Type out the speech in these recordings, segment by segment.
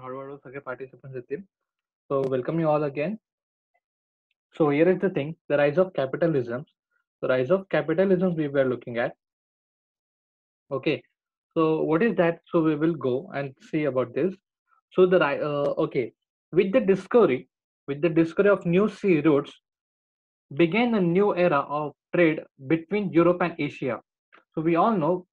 हळूहळू सगळे participants येतील. So welcome you all again. So here is the thing: the rise of capitalism. The rise of capitalism we were looking at. Okay. So what is that? So we will go and see about this. So okay, with the discovery of new sea routes, began a new era of trade between Europe and Asia. So we all know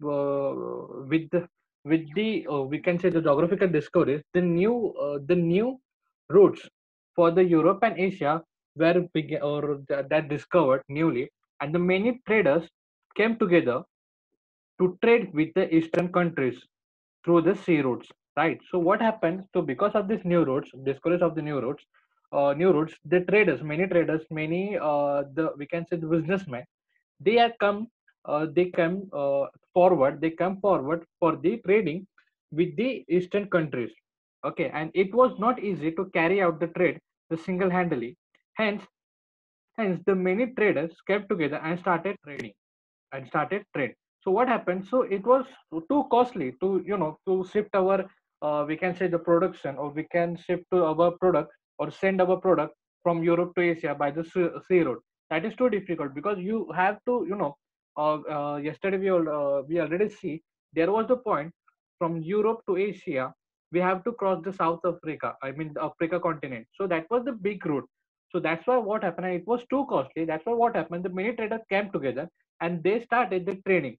with the we can say the geographical discoveries, the new routes for the Europe and Asia were that discovered newly, and the many traders came together to trade with the eastern countries through the sea routes, right? So what happened? So because of these new routes, discoveries of the new routes, the traders, many traders, many the we can say the businessmen, they have come, they come forward for the trading with the eastern countries. Okay, and it was not easy to carry out the trade the single-handedly. Hence, the many traders came together and started trade. So what happened? So it was too costly to to shift our we can say the production, or we can shift to our product or send our product from Europe to Asia by the sea road. That is too difficult because you have to yesterday we already see there was the point from Europe to Asia. We have to cross the South Africa, I mean the Africa continent. So that was the big route. So that's why what happened, and it was too costly. That's why what happened, the many traders came together and they started the trading,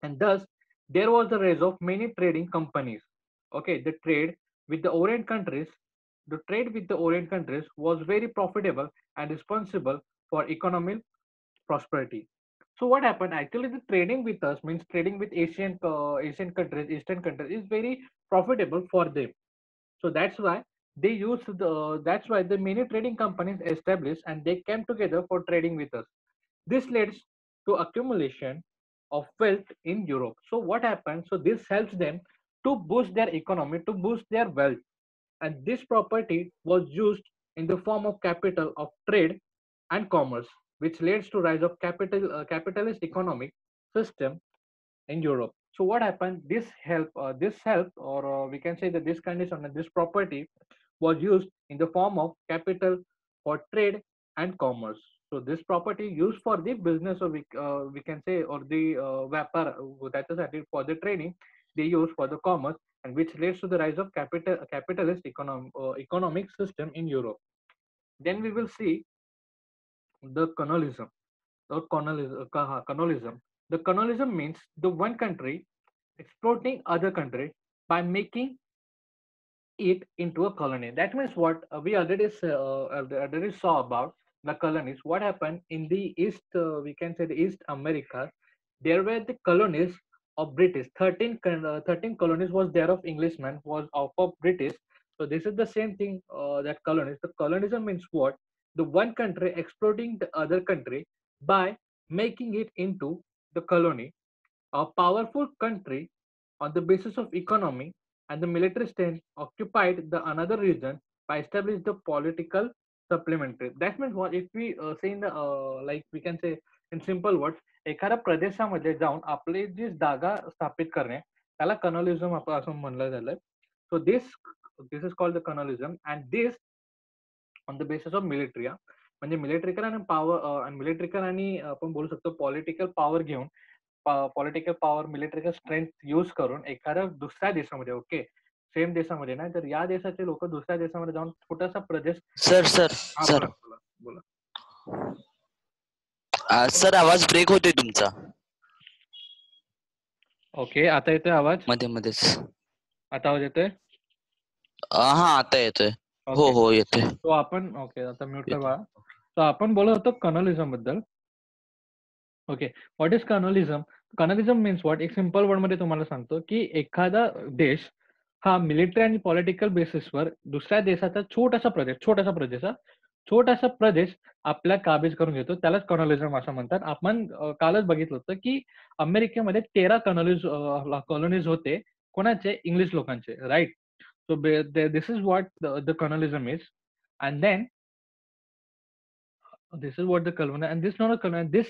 and thus there was the rise of many trading companies. Okay, the trade with the Orient countries was very profitable and responsible for economic prosperity. So what happened? Actually, the trading with us means trading with Asian countries, Eastern countries is very profitable for them. So that's why the many trading companies established and they came together for trading with us. This leads to accumulation of wealth in Europe. So what happens? So this helps them to boost their economy, to boost their wealth, and this property was used in the form of capital of trade and commerce, which leads to rise of capitalist economic system in Europe. So what happened? This help, or we can say that this condition and this property was used in the form of capital for trade and commerce. So this property used for the business, or we can say, or the vapor, that is for the trading, they use for the commerce, and which leads to the rise of capitalist economic system in Europe. Then we will see the colonialism colonialism. The colonialism means the one country exploiting other country by making it into a colony. That means what already saw about the colonies. What happened in the East? We can say the East America. There were the colonies of British. 13 colonies was there of Englishmen, was of British. So this is the same thing that colonies. The colonialism means what? The one country exploiting the other country by making it into the colony. A powerful country on the basis of economy and the military strength occupied the another region by establishing the political supplementary. That means what if we say in the like we can say in simple words, एखाद्या प्रदेशामध्ये जाऊन आपली जी जागा स्थापित करणे त्याला कनोलिझम असं म्हणलं झालं. So this is called the colonialism, and this on the basis of military. म्हणजे मिलिटरीकल आणि पॉवर आणि मिलिटरीकल आणि आपण बोलू शकतो पॉलिटिकल पॉवर घेऊन पॉलिटिकल पॉवर मिलिटरीकल स्ट्रेंथ यूज करून एखाद्या दुसऱ्या देशामध्ये, ओके, सेम देशामध्ये नाही तर या देशाचे लोक दुसऱ्या देशामध्ये जाऊन छोटासा प्रदेश. सर सर हा सर बोला बोला. सर आवाज ब्रेक होतोय तुमचा ओके, आता येतोय आवाज? मध्ये मध्येच. आता आवाज येतोय? हा आता येतोय. हो हो येतोय. तो आपण ओके आता म्यूट कर बाळा. तो आपण बोलत होतो कर्नलिझम बद्दल. Okay, what is colonialism? Colonialism means what, एक सिम्पल वर्ड मध्ये तुम्हाला सांगतो की एखादा देश हा मिलिटरी आणि पॉलिटिकल बेसिसवर दुसऱ्या देशाचा छोटासा प्रदेश आपल्या काबीज करून घेतो, त्यालाच कर्नलिझम असं म्हणतात. आपण कालच बघितलं होतं की अमेरिकेमध्ये 13 कॉलनीज होते. कोणाचे? इंग्लिश लोकांचे, right? So this is what the colonialism is, and then this is what the colonial, and this not a colonial.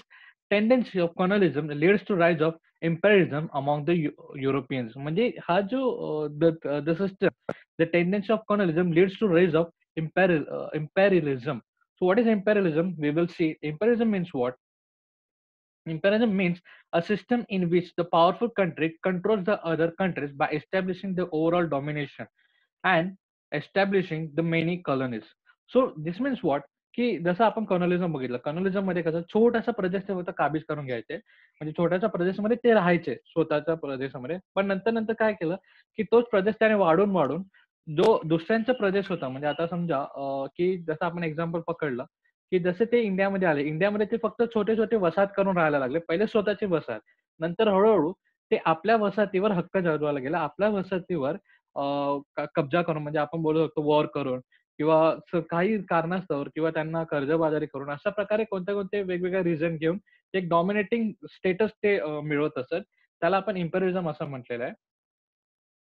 tendency of colonialism leads to rise of imperialism among the Europeans. म्हणजे हा जो the system, the tendency of colonialism leads to rise of imperialism. So what is imperialism? We will see. Imperialism means what? Imperialism means a system in which the powerful country controls the other countries by establishing the overall domination and establishing the many colonies. So this means what? की जसं आपण कॉर्नलिझम बघितलं, कॉर्नलिझम मध्ये कसं छोटासा प्रदेश ते फक्त काबीज करून घ्यायचे, म्हणजे छोट्याशा प्रदेशामध्ये ते राहायचे स्वतःच्या प्रदेशामध्ये. पण नंतर नंतर काय केलं की तोच प्रदेश त्याने वाढून वाढून जो दुसऱ्यांचा प्रदेश होता, म्हणजे आता समजा की जसं आपण एक्झाम्पल पकडलं की जसे ते इंडियामध्ये आले, इंडियामध्ये ते फक्त छोटे छोटे वसाहत करून राहायला लागले. पहिले स्वतःची वसाहत, नंतर हळूहळू ते आपल्या वसाहतीवर हक्क जमवायला गेले, आपल्या वसाहतीवर कब्जा करून, म्हणजे आपण बोलू शकतो वॉर करून किंवा काही कारणास्तव किंवा त्यांना कर्जबाजारी करून अशा प्रकारे कोणत्या कोणते वेगवेगळे रिझन घेऊन एक डॉमिनेटिंग स्टेटस ते मिळवत असत. त्याला आपण इम्पेरियलिझम असं म्हटलेलं आहे.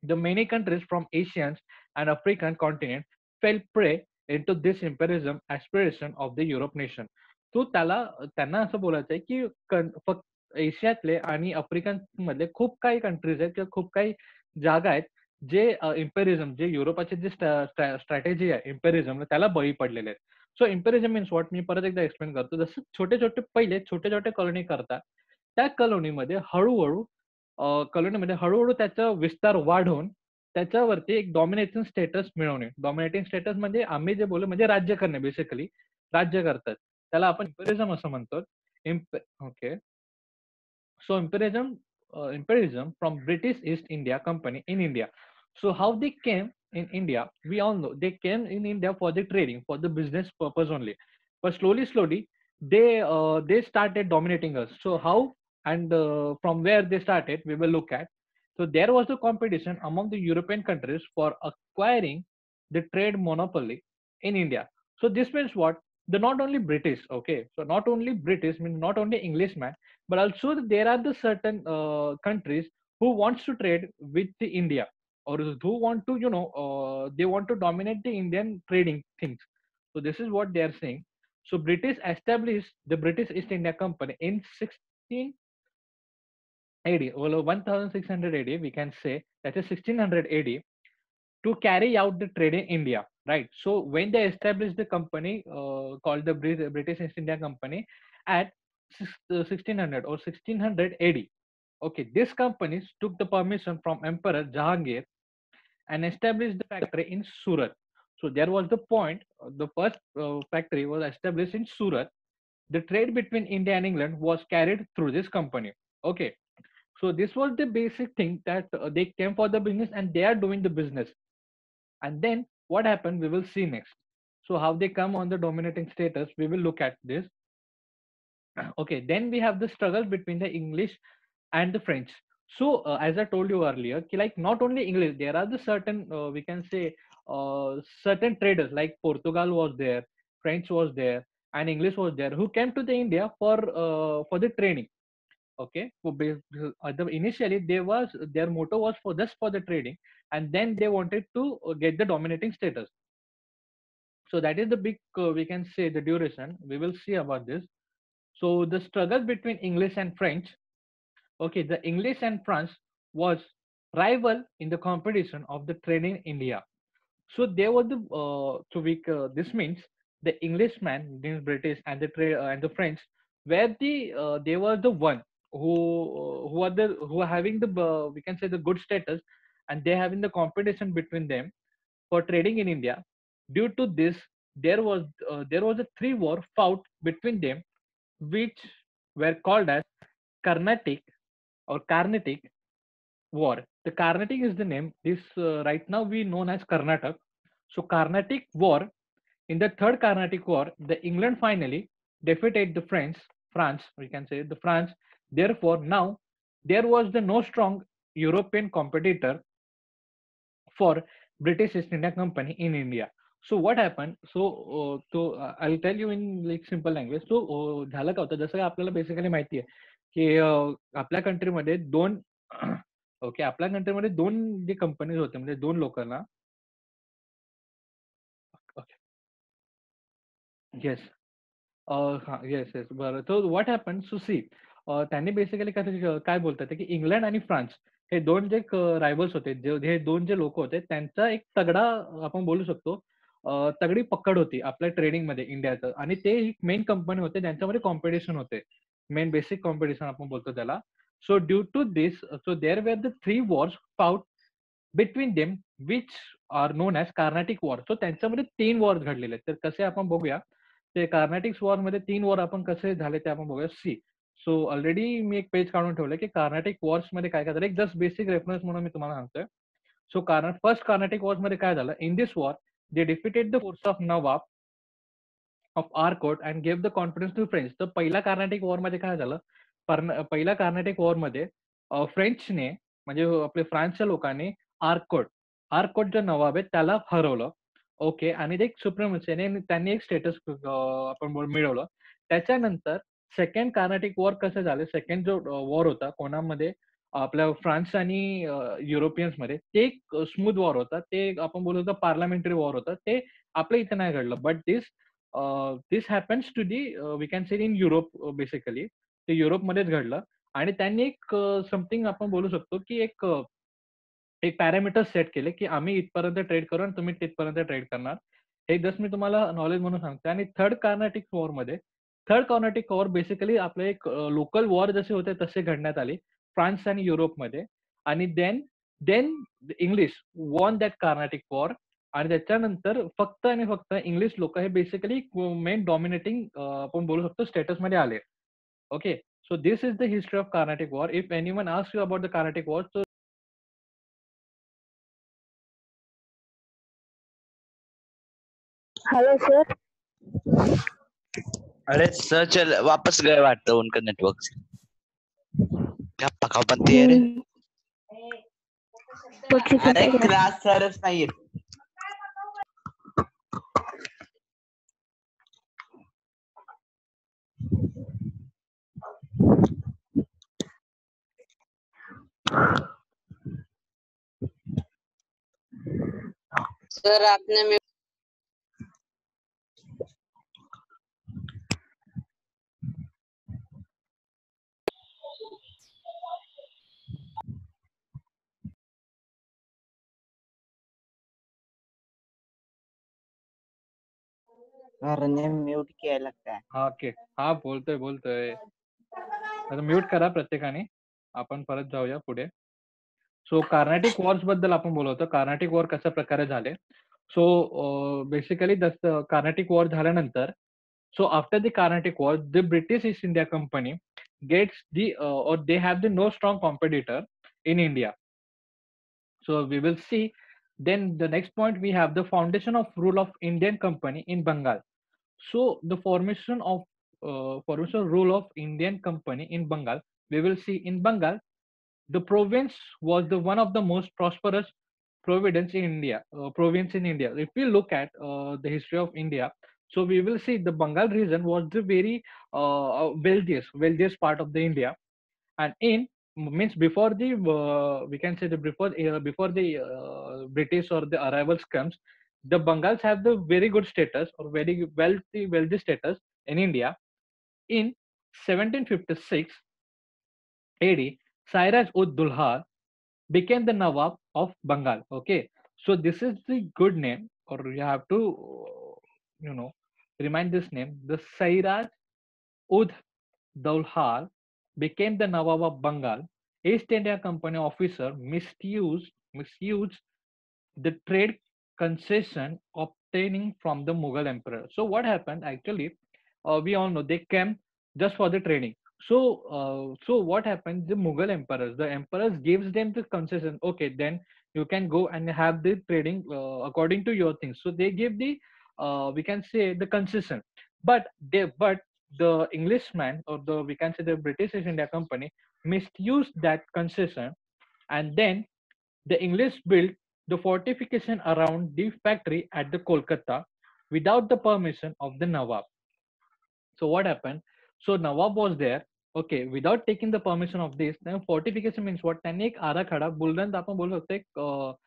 The many countries from Asian and African continent fell prey into this imperialism aspiration of the Europe nation. तो त्यांना असं बोलायचं आहे की फक्त एशियातले आणि आफ्रिकन मधले खूप काही कंट्रीज आहेत किंवा खूप काही जागा आहेत जे इम्पेरिझम, जे युरोपाचे जे स्ट्रॅटेजी आहे इम्पेरिझम, त्याला बळी पडलेले आहेत. सो इम्पेरिझम मीन्स व्हॉट, मी परत एकदा एक्सप्लेन करतो. जसं छोटे छोटे पहिले छोटे छोटे कॉलनी करतात, त्या कॉलनीमध्ये हळूहळू कॉलनीमध्ये हळूहळू त्याचा विस्तार वाढवून त्याच्यावरती एक डॉमिनेटिंग स्टेटस मिळवणे. डॉमिनेटिंग स्टेटस म्हणजे आम्ही जे बोलू म्हणजे राज्य करणे, बेसिकली राज्य करतात. त्याला आपण इम्पेरिझम असं म्हणतो. Okay. So imperialism from British East India Company in India. So how they came in India, we all know they came in India for the trading, for the business purpose only. But slowly, they started dominating us. So how and from where they started, we will look at. So there was a competition among the European countries for acquiring the trade monopoly in India. So this means what? The not only British, okay. So not only British means not only Englishmen, but also there are the certain countries who wants to trade with the India, or who want to they want to dominate the Indian trading things. So this is what they are saying. So British established the British East India Company in 16 AD, well 1600 AD, we can say that is 1600 AD, to carry out the trade in India, right? So when they established the company called the British East India Company at 1600 or 1600 AD, okay, these companies took the permission from Emperor Jahangir and established the factory in Surat. So there was the point, the first factory was established in Surat. The trade between India and England was carried through this company. Okay, so this was the basic thing that they came for the business and they are doing the business. And then what happened, we will see next. So how they come on the dominating status, we will look at this. Okay, then we have the struggle between the English and the French. So as I told you earlier, like not only English, there are the certain we can say certain traders like Portugal was there, French was there, and English was there, who came to the India for the training. Okay, so initially their motto was for just for the trading, and then they wanted to get the dominating status. So that is the big we can say the duration. We will see about this. So the struggle between English and French. Okay, the English and France was rival in the competition of the trade in India. So they were the this means the Englishman, the British, and the and the French were they were the one who are having the we can say the good status, and they having the competition between them for trading in India. Due to this, there was a three war fought between them, which were called as Carnatic or Carnatic War. The Carnatic is the name. This right now we known as Karnataka. So Carnatic War. In the third Carnatic War, the England finally defeated the French. France, we can say the France. Therefore, now there was the no strong European competitor for British East India Company in India. So what happened? I'll tell you in like simple language. So झालं का होतं, जसं का आपल्याला basically माहिती आहे की आपल्या कंट्रीमध्ये दोन ओके, आपल्या कंट्रीमध्ये दोन जे कंपनीज होते, म्हणजे दोन लोकांना येस येस येस बरं. So what happen so see त्यांनी बेसिकली काय बोलतात की इंग्लंड आणि फ्रान्स हे दोन जे रायव्हल्स होते, जे हे दोन जे लोक होते, त्यांचा एक तगडा आपण बोलू शकतो तगडी पकड होती आपल्या ट्रेडिंगमध्ये इंडियाचं आणि ते एक मेन कंपनी होते ज्यांच्यामध्ये कॉम्पिटिशन होते. मेन बेसिक कॉम्पिटिशन आपण बोलतो त्याला. So due to this so there were the 3 wars fought between them which are known as Carnatic war. So त्यांच्यामध्ये 3 वॉर्स घडलेले आहेत. तर कसे आपण बघूया. ते कार्नाटिक्स वॉरमध्ये 3 वॉर आपण कसे झाले ते आपण बघूया. सी सो ऑलरेडी मी एक पेज काढून ठेवलंय की कार्नाटिक वॉर्समध्ये काय काय झालं. एक जस्ट बेसिक रेफरन्स म्हणून मी तुम्हाला सांगतोय. सो फर्स्ट कार्नाटिक वॉर्समध्ये काय झालं. In this war they defeated the force of Nawab of Arcot and gave the confidence to French. तर पहिल्या कार्नाटिक वॉरमध्ये काय झालं. पहिल्या कार्नाटिक वॉरमध्ये फ्रेंचने म्हणजे आपले फ्रान्सच्या लोकांनी आर्कोट आर्कोट जो नवाब आहे त्याला हरवलं. ओके आणि ते एक सुप्रिमसीने त्यांनी एक स्टेटस आपण मिळवलं. त्याच्यानंतर सेकंड कार्नाटिक वॉर कसं झालं. सेकंड जो वॉर होता कोणामध्ये आपल्या फ्रान्स आणि युरोपियन्समध्ये ते एक स्मूथ वॉर होता. ते आपण बोलतो पार्लमेंटरी वॉर होता. ते आपल्या इथे नाही घडलं. But this happens to the we can say in Europe basically. ते युरोपमध्येच घडलं आणि त्यांनी एक समथिंग आपण बोलू शकतो की एक पॅरामीटर सेट केले की आम्ही इथपर्यंत ट्रेड करू आणि तुम्ही तिथपर्यंत ट्रेड करणार. हे जस्ट मी तुम्हाला नॉलेज म्हणून सांगते. आणि थर्ड कार्नाटिक वॉर बेसिकली आपले एक लोकल वॉर जसे होते तसे घडण्यात आले फ्रान्स आणि युरोपमध्ये. आणि then then English won that Carnatic war. आणि त्याच्यानंतर फक्त आणि फक्त इंग्लिश लोक हे बेसिकली मेन डॉमिनेटिंग आपण बोलू शकतो स्टेटसमध्ये आले. Okay. So this is the history of Carnatic war. If anyone asks you about the Carnatic war so hello sir. अरे सर चल वापस गए वाटतं उनका नेटवर्क से. क्या पका बनती है रे. अरे क्लास सरच नाहीये. सर आपने सर ने म्यूट किया लगता है. हा ओके. हा बोलतोय. आता म्यूट करा प्रत्येकाने. आपण परत जाऊया पुढे. सो कार्नाटिक वॉर्स बद्दल आपण बोलवतो. कार्नाटिक वॉर कशा प्रकारे झाले. सो बेसिकली कार्नाटिक वॉर झाल्यानंतर so after the Carnatic war the British East India Company gets the or they have the no strong competitor in India. So we will see. Then the next point we have the foundation of rule of Indian company in Bengal. So the formation rule of Indian company in Bengal. We will see in Bengal, the province was the one of the most prosperous province in India. If we look at the history of India, so we will see the Bengal region was the very wealthiest part of the India. And in means before the we can say the before the British or the arrivals comes, the Bengals have the very good status or very wealthy status in India. In 1756 AD, Sairaj ud Dulhar became the Nawab of Bengal. Okay, so this is the good name, or you have to you know remind this name. The Sairaj ud Daulhar became the Nawab of Bengal. East India Company officer misused the trade concession obtaining from the Mughal emperor. So what happened actually? We all know they came just for the trading. So what happened? The emperors gives them the concession. Okay, then you can go and have the trading according to your things. So they give the we can say the concession, but the Englishman or the we can say the British East India Company misused that concession, and then the English built the fortification around the factory at the Kolkata without the permission of the Nawab. So what happened? So Nawab was there. Okay, without taking the permission of this, then fortification means what? त्यांनी एक आराखडा बुलढाणा आपण बोलू शकतो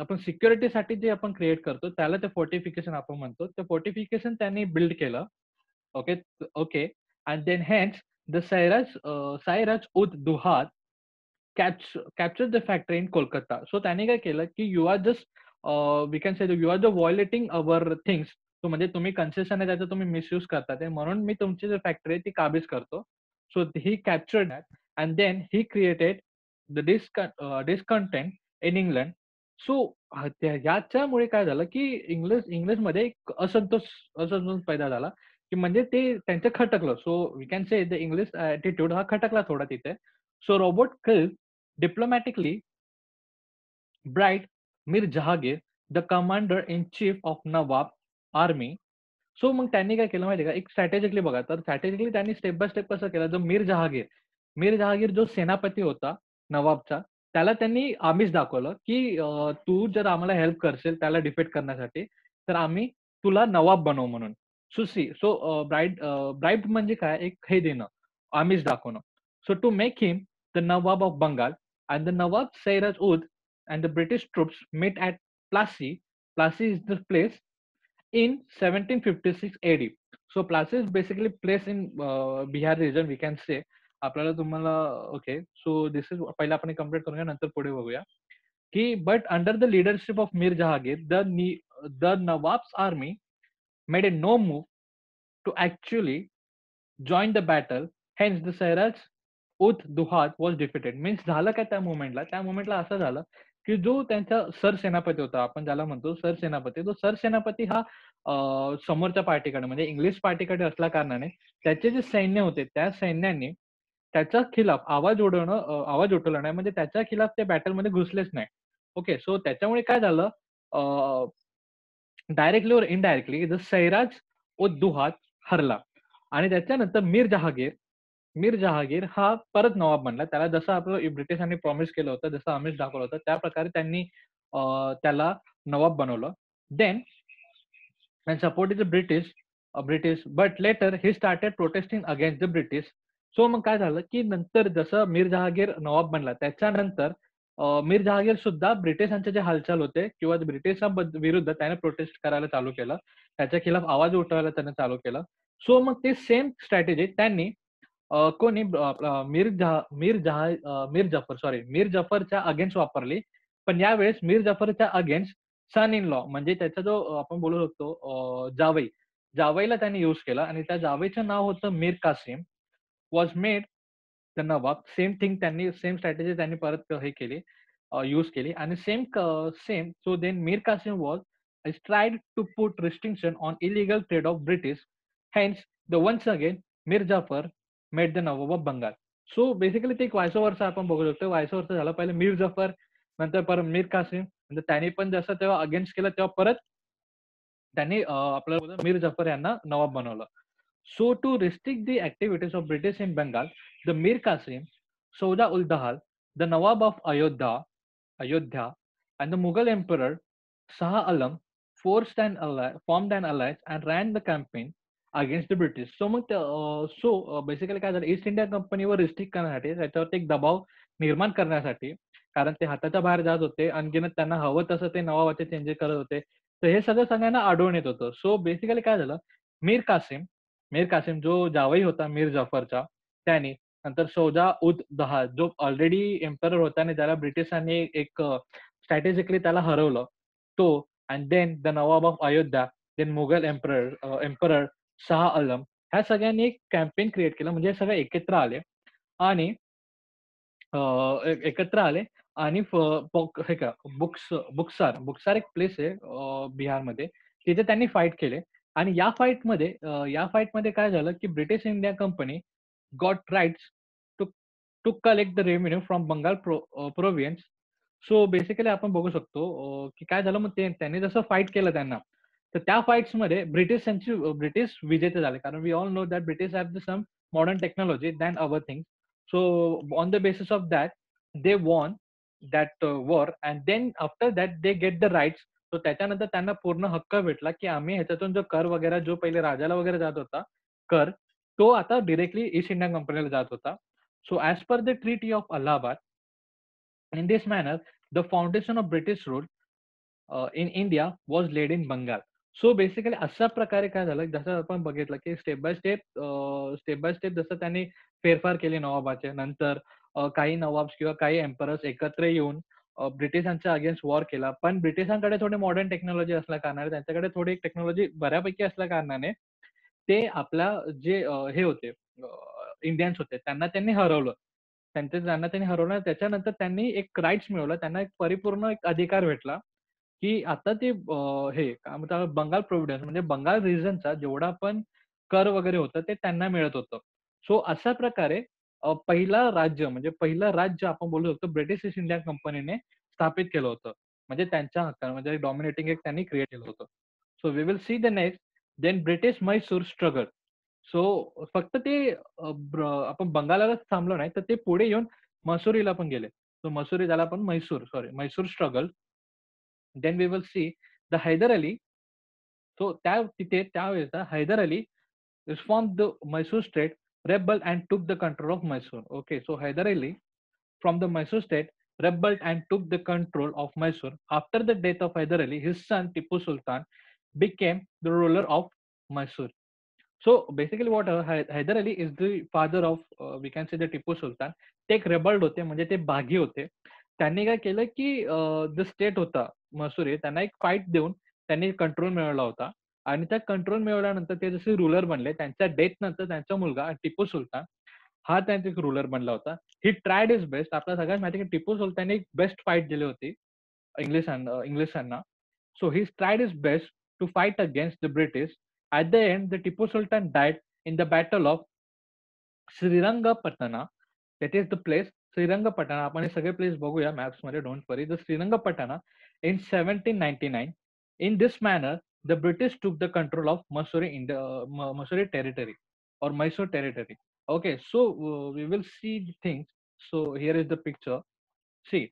आपण सिक्युरिटीसाठी जे आपण create करतो त्याला ते फोर्टिफिकेशन आपण म्हणतो. ते फोर्टिफिकेशन त्यांनी बिल्ड केलं Okay, okay, and then hence the Sairaj ud Duhat captured the factory in Kolkata. So त्याने काय केलं की you are just we can say you are the violating our things. तो म्हणजे तुम्ही कन्सेशन आहे त्याचा तुम्ही मिसयूज करता ते म्हणून मी तुमची जी फॅक्टरी आहे ती काबीज करतो. So he captured that and then he created the discontent in England. सो याच्यामुळे काय झालं की इंग्लिशमध्ये एक असंतोष पैदा झाला की म्हणजे ते त्यांचं खटकलं. So we can say the English attitude हा खटकला थोडा तिथे. So Robert Clive diplomatically Bright Mir Jahangir, the commander in chief of Nawab army. So मग त्यांनी काय केलं माहिती आहे का, एक स्ट्रॅटेजिकली बघा तर स्ट्रॅटेजिकली त्यांनी स्टेप बाय स्टेप कसं केलं, जो मीर जहागीर जो सेनापती होता नवाबचा, त्याला त्यांनी आमिष दाखवलं की तू जर आम्हाला हेल्प करशील त्याला डिफेट करण्यासाठी तर आम्ही तुला नवाब बनवू म्हणून. सो ब्राईब म्हणजे काय, एक हे देणं, आमिष दाखवणं. So to make him the Nawab of Bengal and the Nawab Siraj ud and the British troops met at Plassey. Plassey is the place in 1756 AD. So Plassey is basically place in Bihar region, we can say. आपल्याला तुम्हाला okay, so this is पहिला आपण complete करूया नंतर पुढे बघूया की but under the leadership of Mir Jahangir the Nawab's army made a no move to actually join the battle. Hence the Siraj ud Daulah was defeated. Means झालं काय त्या मोमेंटला असं झालं की जो त्यांचा सरसेनापती होता, आपण ज्याला म्हणतो सरसेनापती, तो सरसेनापती हा समोरच्या पार्टीकडे म्हणजे इंग्लिश पार्टीकडे असल्या कारणाने त्याचे जे सैन्य होते त्या सैन्यांनी त्याच्या खिलाफ आवाज उठवला नाही, म्हणजे त्याच्या खिलाफ ते बॅटलमध्ये घुसलेच नाही. ओके, सो त्याच्यामुळे काय झालं, डायरेक्टली और इनडायरेक्टली द सैराज उद दुहात हरला आणि त्याच्यानंतर मीर जहागीर हा परत नवाब बनला. त्याला जसं आपलं ब्रिटिशांनी प्रॉमिस केलं होतं, जसं आमिष दाखवलं होतं त्या प्रकारे त्यांनी त्याला नवाब बनवलं. Then and supported the British, but later he started protesting against the British. So मग काय झालं की नंतर जसं मीर जहागीर नवाब बनला त्याच्यानंतर मीर जहागीर सुद्धा ब्रिटिशांचे जे हालचाल होते किंवा विरुद्ध त्याने प्रोटेस्ट करायला चालू केलं, त्याच्या खिलाफ आवाज उठवायला त्याने चालू केलं. सो मग ते सेम स्ट्रॅटेजी त्यांनी कोणी मीर जफरच्या अगेन्स्ट वापरली. पण यावेळेस मीर जफरच्या अगेन्स्ट सन इन लॉ म्हणजे त्याचा जो आपण बोलू शकतो जावईला त्यांनी युज केला आणि त्या जावईचं नाव होतं Mir Qasim. Was made the Nawab. Same strategy त्यांनी परत हे केली, यूज केली आणि same so then Mir Qasim was tried to put restriction on illegal trade of British. Hence, the once again Mir Jafar made the Nawab of Bengal. So basically ते एक वर्ष आपण बघू शकतो. वर्ष झालं, पहिले मीर जफर, नंतर परत मीर कासिम, म्हणजे त्यांनी पण जसं तेव्हा अगेन्स्ट केलं तेव्हा परत त्यांनी आपल्याला मीर जफर यांना नवाब बनवलं. So to restrict the activities of British in Bengal, the Mir Qasim, Shuja ud Daula, the Nawab of Ayodhya, and the Mughal emperor Shah Alam formed an alliance and ran the campaign against the British. So मग बेसिकली काय झालं, ईस्ट इंडिया कंपनीवर restrict करण्यासाठी, त्याच्यावरती एक दबाव निर्माण करण्यासाठी, कारण ते हाताच्या बाहेर जात होते, आणखीन त्यांना हवं तसं ते नवाबाचे चेंजेस करत होते, तर हे सगळं सगळ्यांना आढळून येत होतं. सो बेसिकली काय झालं, मीर कासिम जो जावई होता मीर जफरचा, त्याने नंतर सौदा उद दहा जो ऑलरेडी एम्परर होता आणि ज्याला ब्रिटिशांनी एक स्ट्रॅटेजिकली त्याला हरवलं, तो and then the Nawab of Ayodhya, then Mughal emperor Shah Alam, ह्या सगळ्यांनी एक कॅम्पेन क्रिएट केलं. म्हणजे हे सगळे एकत्र आले आणि एकत्र आले आणि हे का बुक्सार एक प्लेस आहे बिहारमध्ये, तिथे त्यांनी फाईट केले. आणि या फाईटमध्ये काय झालं की British India company got rights to to collect the revenue from Bengal province. So basically आपण बघू शकतो की काय झालं, मग त्यांनी जसं फाईट केलं त्यांना, तर त्या फाईट्समध्ये ब्रिटिश विजेते झाले. कारण we all know that British have the some modern technology than our things. So on the basis of that they won that war and then after that they get the rights. तो त्याच्यानंतर त्यांना पूर्ण हक्क भेटला की आम्ही ह्याच्यातून जो कर वगैरे जो पहिले राजाला वगैरे जात होता कर, तो आता डिरेक्टली ईस्ट इंडिया कंपनीला जात होता. So as per the treaty of Allahabad, in this manner, the foundation of British rule in India was laid in Bengal. So basically अशा प्रकारे काय झालं, जसं आपण बघितलं की स्टेप बाय स्टेप जसं त्यांनी फेरफार केले नवाबाचे. नंतर काही नवाब किंवा काही एम्परर्स एकत्र येऊन ब्रिटिशांच्या अगेन्स्ट वॉर केला. पण ब्रिटिशांकडे थोडी मॉडर्न टेक्नॉलॉजी असल्या कारणाने, त्यांच्याकडे थोडी टेक्नॉलॉजी बऱ्यापैकी असल्या कारणाने ते आपल्या जे हे होते इंडियन्स होते त्यांनी हरवलं. त्यांना त्यांनी हरवलं. त्याच्यानंतर त्यांनी एक राइट्स मिळवला. त्यांना एक परिपूर्ण एक अधिकार भेटला, की आता ते हे काय म्हणतात बंगाल प्रोव्हिडन्स म्हणजे बंगाल रिजनचा जेवढा पण कर वगैरे होतं ते त्यांना मिळत होतं. सो अशा प्रकारे पहिलं राज्य आपण बोलू शकतो ब्रिटिश ईस्ट इंडिया कंपनीने स्थापित केलं होतं. म्हणजे त्यांच्या हक्काने म्हणजे डॉमिनेटिंग एक त्यांनी क्रिएट केलं होतं. So we will see the next then British Mysore struggle. So फक्त ते आपण बंगालालाच थांबलो नाही, तर ते पुढे येऊन मसुरीला पण गेले. सो मसुरी त्याला आपण Mysore struggle. Then we will see the Hyder Ali. So त्यावेळेचा Hyder Ali formed the Mysore state, rebelled and took the control of Mysore. Okay, so Hyder Ali from the Mysore state rebelled and took the control of Mysore. After the death of Hyder Ali, his son Tipu Sultan became the ruler of Mysore. So basically, what Hyder Ali is the father of we can say the Tipu Sultan. ते एक रेबल्ड होते म्हणजे ते बागी होते. त्यांनी काय केलं की जो स्टेट होता मसुरी त्यांना एक फाईट देऊन त्यांनी कंट्रोल मिळवला होता. आणि त्या कंट्रोल मिळवल्यानंतर ते जसे रुलर बनले. त्यांच्या डेथ नंतर त्यांचा मुलगा टिपू सुलतान हा त्यांचा एक रुलर बनला होता. ही ट्रायड इज बेस्ट. आपल्याला सगळ्यांना माहिती आहे की टिपू सुलतानने एक बेस्ट फाईट दिली होती इंग्लिशांना. So he tried his best to fight against the British. At the end, the Tipu Sultan died in the Battle of Srirangapatna. That is the place Srirangapatna. आपण हे सगळे प्लेस बघूया मॅप्स मध्ये. Don't worry. The Srirangapatna in 1799. In this manner, the British took the control of Mussoorie territory or Mysore territory. Okay, so we will see the things. So here is the picture. See,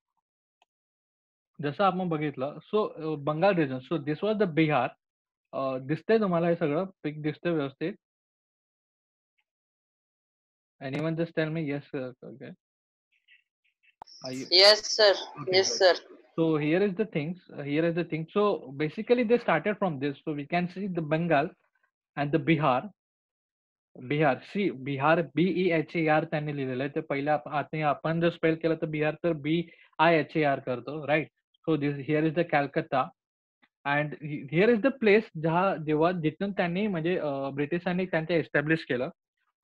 जसं आपण बघितलं so Bengal region. So this was the Bihar. दिसतंय तुम्हाला हे सगळं pic दिसतंय व्यवस्थित? Anyone just tell me yes. Okay. Yes, sir. Okay, Yes, good. sir. So here is the things. Here is the thing. So basically they started from this. So we can see the Bengal and the Bihar. Bihar see Bihar BEHAR त्यांनी लिहिलेलं आहे. ते पहिल्या आता आपण जर spell केलं तर बिहार तर BIHAR करतो, right. So this here is the Calcutta. And here is the place जेव्हा जिथून त्यांनी म्हणजे ब्रिटिशांनी त्यांच्या एस्टॅब्लिश केलं.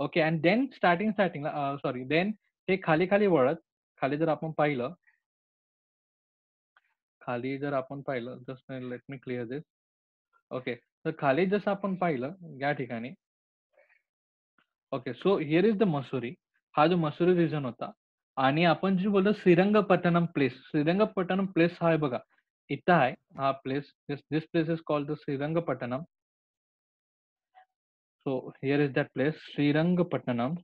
ओके. अँड देन स्टार्टिंगला सॉरी देन ते खाली खाली वळत खाली जर आपण पाहिलं just let me clear this. Okay. तर खाली जसं आपण पाहिलं या ठिकाणी. Okay. So here is the Mysore. हा जो मसुरी रिजन होता. आणि आपण जे बोलतो श्रीरंगपट्टणम प्लेस हा आहे बघा. इथं आहे हा place. This place is called the Srirangapatnam. So here is that place Srirangapatnam.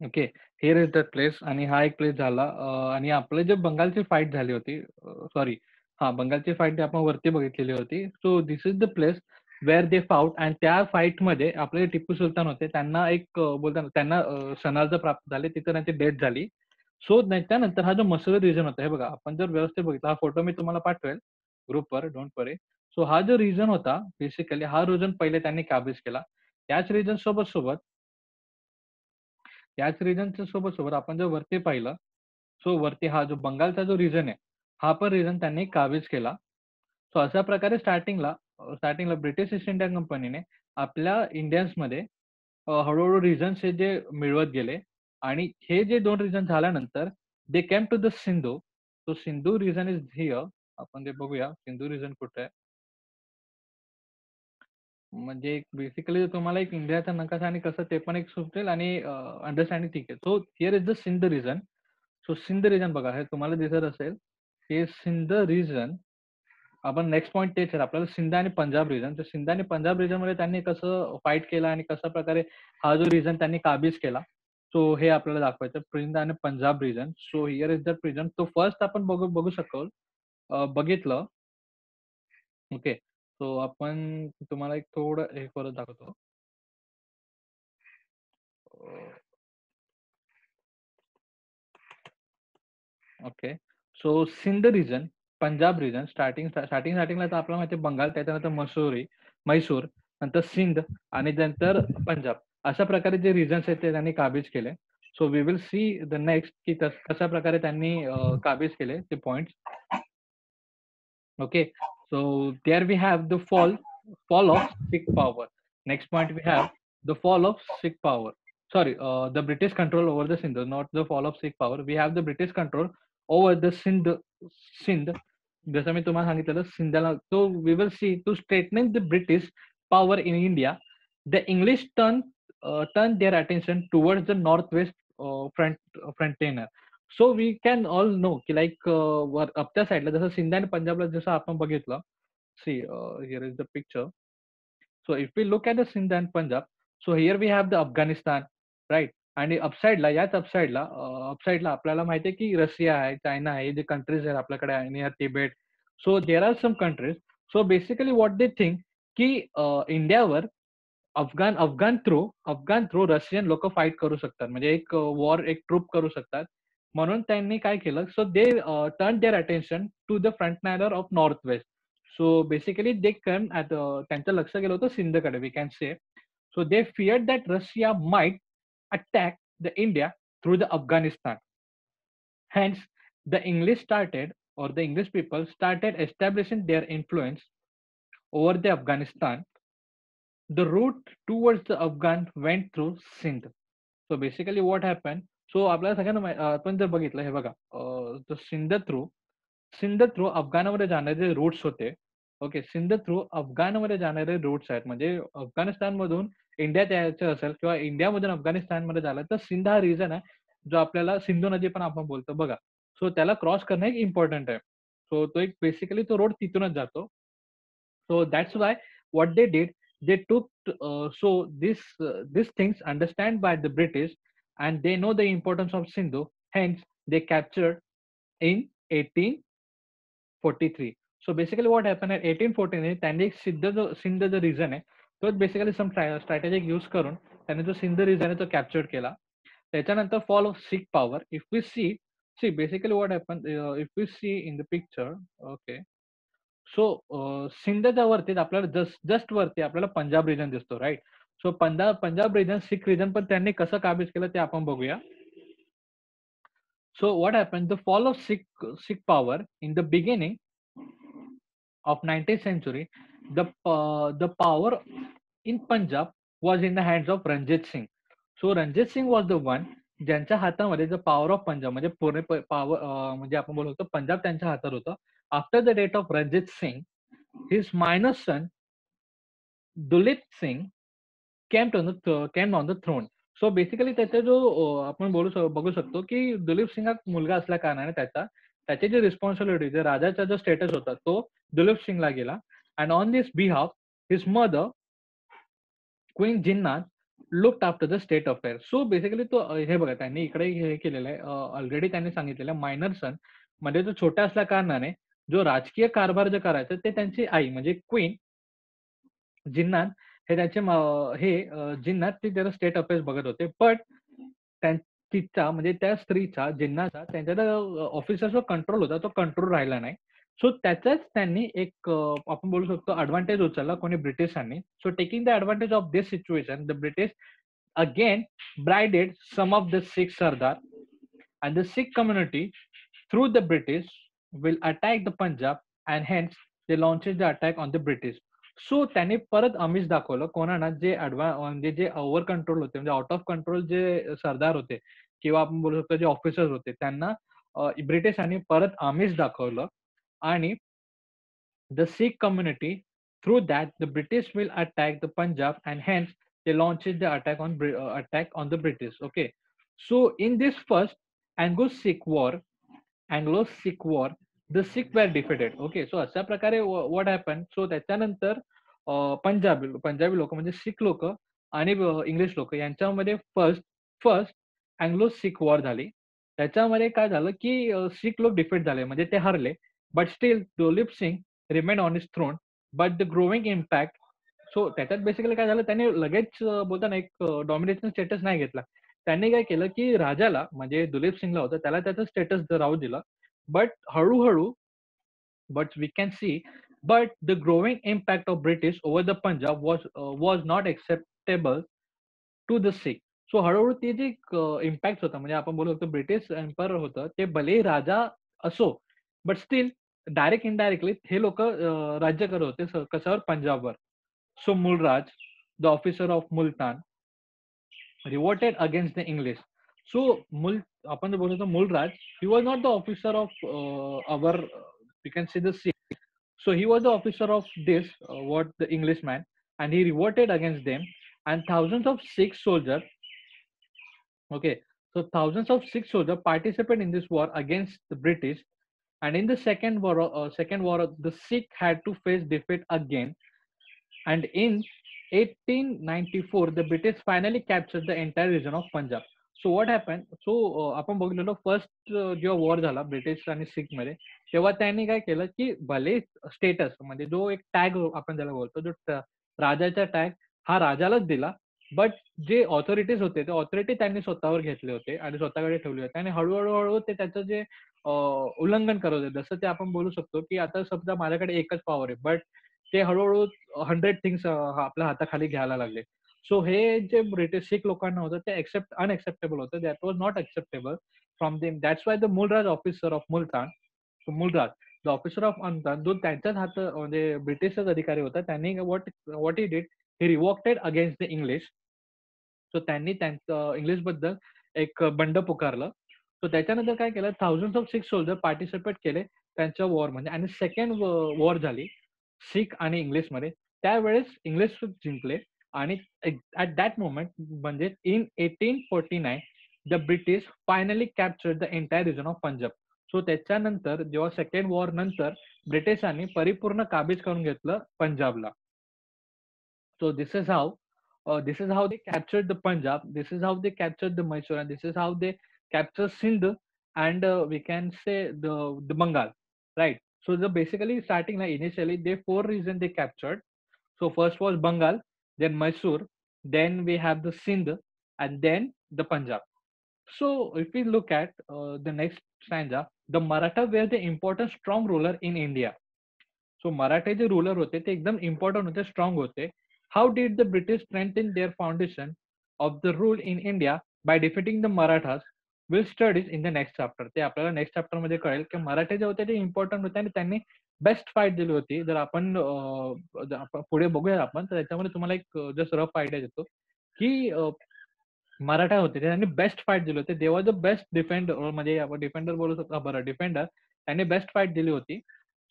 Okay. Here is that place. आणि हा एक प्लेस झाला. आणि आपले जे बंगालची फाईट झाली होती सॉरी बंगालची फाईट आपण वरती बघितलेली होती. So this is the place where they fought. आणि त्या फाईटमध्ये आपले टिपू सुलतान होते. त्यांना एक बोलताना त्यांना शनार्थ प्राप्त झाले. तिथं त्यांची डेथ झाली. सो त्यानंतर हा जो मसुरी रिजन होता हे बघा आपण जर व्यवस्थित बघितला हा फोटो मी तुम्हाला पाठवेल ग्रुपवर. Don't worry. सो हा जो रिजन होता बेसिकली हा रिजन पहिले त्यांनी काबीज केला. त्याच रिजन सोबत आपण जर वरती पाहिलं. सो वरती हा जो बंगालचा जो रिजन आहे हा पण रिजन त्यांनी काबीज केला. सो अशा प्रकारे स्टार्टिंगला ब्रिटिश ईस्ट इंडिया कंपनीने आपल्या इंडियन्समध्ये हळूहळू रिजन्स हे जे मिळवत गेले. आणि हे जे 2 रिजन झाल्यानंतर they came to the Sindhu. So Sindhu region is here. आपण ते बघूया सिंधू रिजन कुठे आहे. म्हणजे बेसिकली तुम्हाला एक इंडियाचा नकाशा आणि कसं ते पण एक सुचेल आणि अंडरस्टँडिंग ठीक आहे. So here is the Sindh region. So Sindh region बघा हे तुम्हाला दिसत असेल. हे सिंध रिजन. आपण नेक्स्ट पॉईंट तेच आहे आपल्याला सिंध आणि पंजाब रिजन. तर सिंध आणि पंजाब रिजनमध्ये त्यांनी कसं फाईट केलं आणि कशा प्रकारे हा जो रिजन त्यांनी काबीज केला. सो हे आपल्याला दाखवायचं सिंध आणि Punjab region. So here is the region. तो फर्स्ट आपण बघू शकतो बघितलं. ओके. सो आपण तुम्हाला एक थोडं हे परत दाखवतो. Okay. So Sindh region Punjab region स्टार्टिंगला तर आपल्याला माहिती आहे बंगाल, त्याच्यानंतर म्हैसूर, नंतर सिंध आणि नंतर पंजाब. अशा प्रकारे जे रिजन्स आहेत ते त्यांनी काबीज केले. So we will see the next की कशा प्रकारे त्यांनी काबीज केले ते points. Okay, so there we have the fall of Sikh power. Next point we have the fall of Sikh power. Sorry, the British control over the Sindh, not the fall of Sikh power. We have the British control over the Sindh. जसं मी तुम्हाला सांगितलेलं सिंधला. So we will see to strengthen the British power in India, the English turn their attention towards the northwest frontier. So we can all know की like वर अपच्या साईडला जसं सिंध आणि पंजाबला जसं आपण बघितलं. See here is the picture. So if we look at the Sindh and Punjab, so here we have the Afghanistan, right. आणि याच अपसाईडला आपल्याला माहिती आहे की रशिया आहे, चायना आहे, जे कंट्रीज आहेत आपल्याकडे near Tibet. So there are some countries. So basically what they think की इंडियावर अफगाण थ्रू रशियन लोक फाईट करू शकतात, म्हणजे एक वॉर एक ट्रूप करू शकतात. म्हणून त्यांनी काय केलं, so they turn their attention to the frontier of north west. So basically they come at त्यांचं लक्ष गेलं होतं सिंधकडे, we can say. So they fear that Russia might attack the India through the Afghanistan. Hence, the English started, or the English people started establishing their influence over the Afghanistan. The route towards the Afghan went through Sindh. So basically what happened, so आपल्याला सगळ्यांना आपण जर बघितलं हे बघा, Sind through अफगाणामध्ये जाणारे roots होते. Okay, Sind through अफगाणमध्ये जाणारे रूट्स आहेत. म्हणजे अफगाणिस्तान मधून इंडियात यायचं असेल किंवा इंडियामधून अफगाणिस्तानमध्ये झालं तर सिंध हा रिजन आहे जो आपल्याला सिंधू नदी पण आपण बोलतो बघा. सो त्याला क्रॉस करणं एक इम्पॉर्टंट आहे. सो तो एक बेसिकली तो रोड तिथूनच जातो. So that's why what they did, they took so these things understand by the British, and they know the importance of Sindhu. Hence, they captured in 1843. So basically, what happened at 1843, त्यांनी सिंध जो region आहे तो basically some strategic use करून त्यांनी जो Sind region आहे तो capture केला. त्याच्यानंतर fall of Sikh power. If we see basically what happen, if we see in the picture. Okay, so सिंधच्या वरतीच आपल्याला जस्ट वरती आपल्याला पंजाब रिजन दिसतो, right. So Punjab region Sikh region पण त्यांनी कसं काबीज केलं ते आपण बघूया. So what happen, the fall of Sikh power in the beginning of 19th century, the power in Punjab was in the hands of Ranjit Singh. So Ranjit Singh was the one ज्यांच्या हातामध्ये द पॉवर ऑफ पंजाब म्हणजे पूर्ण power म्हणजे आपण बोलतो पंजाब त्यांच्या हातात होतं. After the death of Ranjit Singh, his minor son Duleep Singh came on the throne. So basically त्याचा जो आपण बघू शकतो की दुलीप सिंग हा मुलगा असल्या कारणाने त्याची जी रिस्पॉन्सिबिलिटी, जे राजाचा जो स्टेटस होता तो दुलीप सिंगला गेला. And on this behalf his mother queen Jindan looked after the state affair. So basically तो हे बघा त्यांनी इकडे हे केलेलं आहे, ऑलरेडी त्यांनी सांगितलेलं आहे मायनर सन म्हणजे जो छोटा असल्या कारणाने जो राजकीय कारभार जे करायचं ते त्यांची आई म्हणजे क्वीन जिन्नाथ हे त्याचे जिन्नाथ ती त्याचा स्टेट अफेअर्स बघत होते. बट तिचा म्हणजे त्या स्त्रीचा जिन्नाचा त्यांच्या ऑफिसरचा कंट्रोल होता तो कंट्रोल राहिला नाही. सो त्याचाच त्यांनी एक आपण बोलू शकतो ऍडव्हान्टेज उचलला कोणी ब्रिटिशांनी. So taking the advantage of this situation, the British again bribed some of the Sikh sardar and the Sikh community through the British will attack the Punjab and hence they launches the attack on the British. So त्यांनी परत आमिष दाखवलं कोणाला, जे म्हणजे जे over control होते म्हणजे आउट ऑफ कंट्रोल जे सरदार होते किंवा आपण बोलू शकतो जे ऑफिसर्स होते त्यांना ब्रिटिशांनी परत आमिष दाखवलं. आणि the Sikh community through that the British will attack the Punjab and hence they launches the attack on the British. Okay, so in this first Anglo Sikh war the Sikh were defeated. Okay, so अशा प्रकारे what happen, so त्याच्यानंतर पंजाबी लोक म्हणजे सिख लोक आणि English लोक यांच्यामध्ये first Anglo Sikh war झाली. त्याच्यामध्ये काय झालं की सिख लोक डिफीट झाले म्हणजे ते हरले. But still Duleep Singh remain on his throne but the growing impact. So त्याच्यात बेसिकली काय झालं, त्यांनी लगेच बोलताना एक डॉमिनेशन स्टेटस नाही घेतला. त्यांनी काय केलं की राजाला म्हणजे दुलीप सिंगला होतं त्याला त्याचं स्टेटस राहू दिलं. बट हळूहळू but we can see, but the growing impact of British over the Punjab was not acceptable to the Sikh. So हळूहळू ते जे इम्पॅक्ट होता, म्हणजे आपण बोलू शकतो ब्रिटिश एम्पायर होतं ते भले राजा असो, बट स्टील डायरेक्ट इनडायरेक्टली हे लोक राज्य करत होते कशावर, पंजाबवर. So Mulraj, the officer of Multan, revolted against the English. So आपण जे बोलतो Mulraj, he was not the officer of our, you can see the sea. So he was the officer of this, what the Englishman, and he revolted against them, and thousands of Sikh soldiers. Okay, so thousands of Sikh soldiers participated in this war against the British, and in the second war, the Sikh had to face defeat again, and in 1894, the British finally captured the entire region of Punjab. So what happened? So आपण बघितलेलो first जेव्हा war झाला British आणि सिख मध्ये, तेव्हा त्यांनी काय केलं की भले स्टेटस म्हणजे जो एक टॅग आपण ज्याला बोलतो, जो राजाचा टॅग हा राजालाच दिला, बट जे ऑथॉरिटीज होते ते ऑथॉरिटी त्यांनी स्वतःवर घेतले होते आणि स्वतःकडे ठेवले होते, आणि हळूहळू ते त्याचं जे उल्लंघन करत होते. जसं ते आपण बोलू शकतो की आता समजा माझ्याकडे एकच पॉवर आहे, बट ते हळूहळू 100 थिंग्स आपल्या हाताखाली घ्यायला लागले. सो हे जे ब्रिटिश सिख लोकांना होतं ते अनएक्सेप्टेबल होतं. That was not acceptable from them. That's why the Mulraj officer of Multan, Mulraj the officer of Multan, जो त्यांच्याच हात म्हणजे ब्रिटिशचाच अधिकारी होता, त्यांनी what he did, he revolted against the English. So त्यांनी त्यांचं इंग्लिश बद्दल एक बंड पुकारलं. सो त्याच्यानंतर काय केलं, thousand of Sikh soldier participate केले त्यांच्या वॉरमध्ये, आणि सेकंड वॉर झाली सिख आणि इंग्लिशमध्ये. त्यावेळेस इंग्लिश जिंकले, आणि ऍट दॅट मोमेंट म्हणजे in 1849 the British finally capture the entire region of Punjab. So त्याच्यानंतर जेव्हा सेकंड वॉर नंतर ब्रिटिशांनी परिपूर्ण काबीज करून घेतलं पंजाबला. So this is how they captured the Punjab. This is how they captured the Mysore, and this is how they captured Sindh, and we can say the Bengal, right? So the basically starting like initially they four regions they captured. So first was Bengal, then Mysore, then we have the Sindh, and then the Punjab. So if we look at the next stanza, the Maratha were the important strong ruler in India. So मराठे जे ruler होते ते एकदम important होते, strong होते. How did the British strengthen their foundation of the rule in India by defeating the Marathas, will studies in the next chapter. ते आपल्याला next chapter मध्ये कळेल की मराठे जे होते ते इम्पॉर्टंट होते आणि त्यांनी बेस्ट फाईट दिली होती. जर आपण पुढे बघूया आपण, तर त्याच्यामध्ये तुम्हाला एक जस्ट रफ आयडिया देतो की मराठा होते त्यांनी बेस्ट फाईट दिली होती. दे वॉज द बेस्ट डिफेंडर, म्हणजे आपण डिफेंडर बोलू शकतो, बरं डिफेंडर, त्यांनी बेस्ट फाईट दिली होती.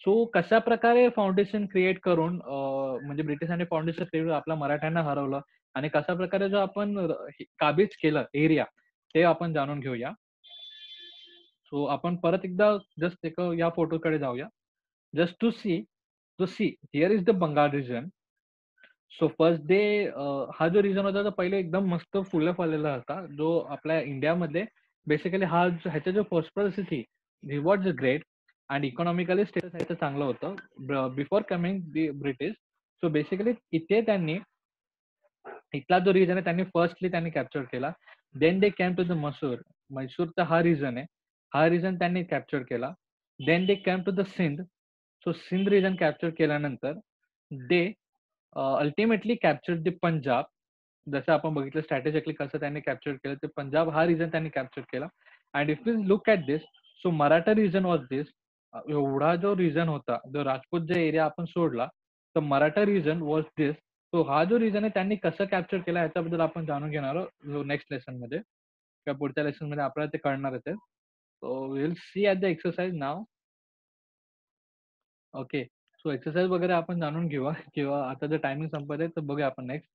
सो कशा प्रकारे फाउंडेशन क्रिएट करून म्हणजे ब्रिटिशांनी फाउंडेशन क्रिएट आपल्या मराठ्यांना हरवलं, आणि कशा प्रकारे जो आपण काबीज केलं एरिया, ते आपण जाणून घेऊया. सो आपण परत एकदा जस्ट एक या फोटोकडे जाऊया, just to see here is the Bengal region. So first day हा जो रिजन होता तो पहिले एकदम मस्त फुलं फळलेला होता, जो आपल्या इंडियामध्ये बेसिकली ह्याचं जो प्रॉस्परिटी ही वॉज ग्रेट, आणि इकॉनॉमिकली स्टेटस ह्याचं चांगलं होतं बिफोर कमिंग दी ब्रिटिश. सो बेसिकली इथे त्यांनी इथला जो रिजन आहे त्यांनी फर्स्टली त्यांनी कॅप्चर केला. Then they came to the मैसूरचा हा रिजन आहे, हा रिजन त्यांनी कॅप्चर केला. Then they came to the Sindh. So Sindh region capture केल्यानंतर they ultimately capture the Punjab. जसं आपण बघितलं स्ट्रॅटेजिकली कसं त्यांनी कॅप्चर केलं, ते पंजाब हा रिजन त्यांनी कॅप्चर केला. And if you look at this, so Maratha region was this. एवढा जो रिजन होता, जो राजपूत जे एरिया आपण सोडला, तर Maratha region was this. So हा जो रिजन आहे त्यांनी कसं कॅप्चर केला याच्याबद्दल आपण जाणून घेणार आहोत नेक्स्ट लेसन मध्ये, किंवा पुढच्या लेसन मध्ये आपल्याला ते कळणारच आहे. So will see at the exercise now. Okay, so exercise वगैरे आपण जाणून घेऊया, किंवा आता जर टायमिंग संपत आहे तर बघूया आपण नेक्स्ट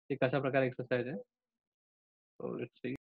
ते कशा प्रकारे एक्सरसाइज आहे. So let's see.